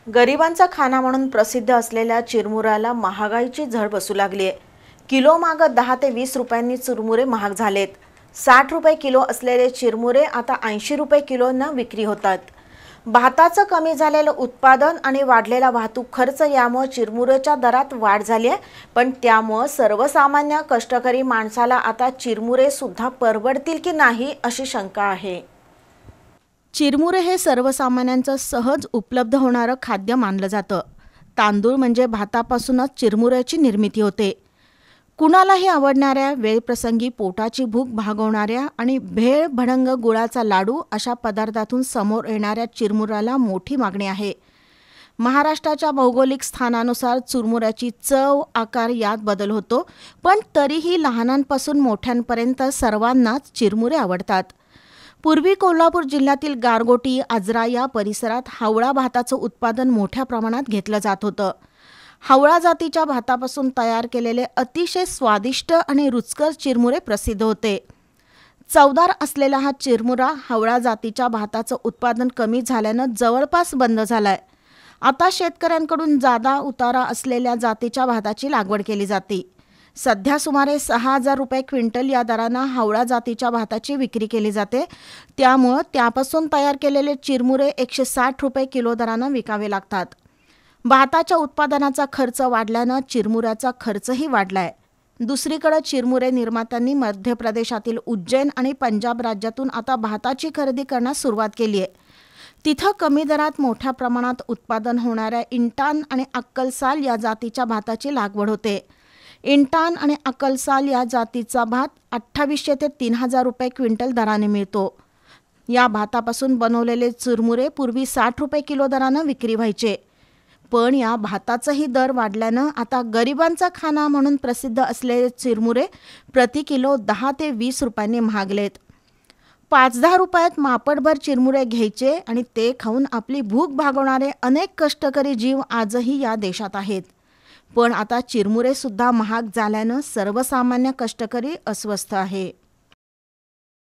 गरिबांचा खाना म्हणून प्रसिद्ध असलेल्या चिरमुऱ्याला महागाईची झळ बसू लागली आहे। किलो मागे 10 ते 20 रुपयांनी चिरमुरे महाग झालेत। 60 रुपये किलो असलेले चिरमुरे आता 80 रुपये किलोना विक्री होतात। भाताचं कमी झालेलं उत्पादन आणि वाढलेला वाहतूक खर्च यामुळे चिरमुरेच्या दरात वाढ झाली आहे, पण त्यामुळे सर्वसामान्य कष्टकरी माणसाला आता चिरमुरे सुद्धा परवडतील की नाही अशी शंका आहे। चिरमुरे हे सर्वसामान्यांचं सहज उपलब्ध होणारं खाद्य मानलं जातं। तांदूळ म्हणजे भातापासूनच चिरमुऱ्याची निर्मिती होते। कुणालाही आवडणाऱ्या, वेळप्रसंगी पोटाची भूक भागवणाऱ्या आणि भेळ भडंग गुळाचा लाडू अशा पदार्थातून समोर येणाऱ्या चिरमुऱ्याला मोठी मागणी आहे। महाराष्ट्राच्या भौगोलिक स्थानानुसार चिरमुऱ्याची चव, आकार यात बदल होतो, पण तरीही लहानांपासून मोठ्यांपर्यंत सर्वांनाच चिरमुरे आवडतात। पूर्वी कोल्हापूर जिल्ह्यातील गारगोटी, आजरा या परिसरात हावळा भाताचं उत्पादन मोठ्या प्रमाणात घेतलं जात होतं। हावळा जातीच्या भातापासून तयार केलेले अतिशय स्वादिष्ट आणि रुचकर चिरमुरे प्रसिद्ध होते। चवदार असलेला हा चिरमुरा हावळा जातीच्या भाताचं उत्पादन कमी झाल्यानं जवळपास बंद झालाय। आता शेतकऱ्यांकडून जादा उतारा असलेल्या जातीच्या भाताची लागवड केली जाते। सध्या सुमारे 6000 रुपये क्विंटल या दरानं हावळा जातीच्या भाताची विक्री केली जाते। त्यामुळे त्यापासून तयार केलेले चिरमुरे 160 रुपये किलो दरानं विकावे लागतात। भाताच्या उत्पादनाचा खर्च वाढल्यानं चिरमुऱ्याचा खर्चही वाढलाय। दुसरीकडे चिरमुरे निर्मात्यांनी मध्य प्रदेशातील उज्जैन आणि पंजाब राज्यातून आता भाताची खरेदी करण्यास सुरुवात केली आहे। तिथं कमी दरात मोठ्या प्रमाणात उत्पादन होणाऱ्या इंटान आणि अक्कलसाल या जातीच्या भाताची लागवड होते। इंटान आणि अक्कलसाल या जातीचा भात 2800 ते 3000 रुपये क्विंटल दराने मिळतो। या भातापासून बनवलेले चिरमुरे पूर्वी 60 रुपये किलो दरानं विक्री व्हायचे, पण या भाताचाही दर वाढल्यानं आता गरिबांचा खाना म्हणून प्रसिद्ध असलेले चिरमुरे प्रति किलो 10 ते 20 रुपयांनी महागलेत। 5-10 रुपयात मापटभर चिरमुरे घ्यायचे आणि ते खाऊन आपली भूक भागवणारे अनेक कष्टकरी जीव आजही या देशात आहेत, पण आता चिरमुरे सुद्धा महाग झाल्यानं सर्वसामान्य कष्टकरी अस्वस्थ आहे।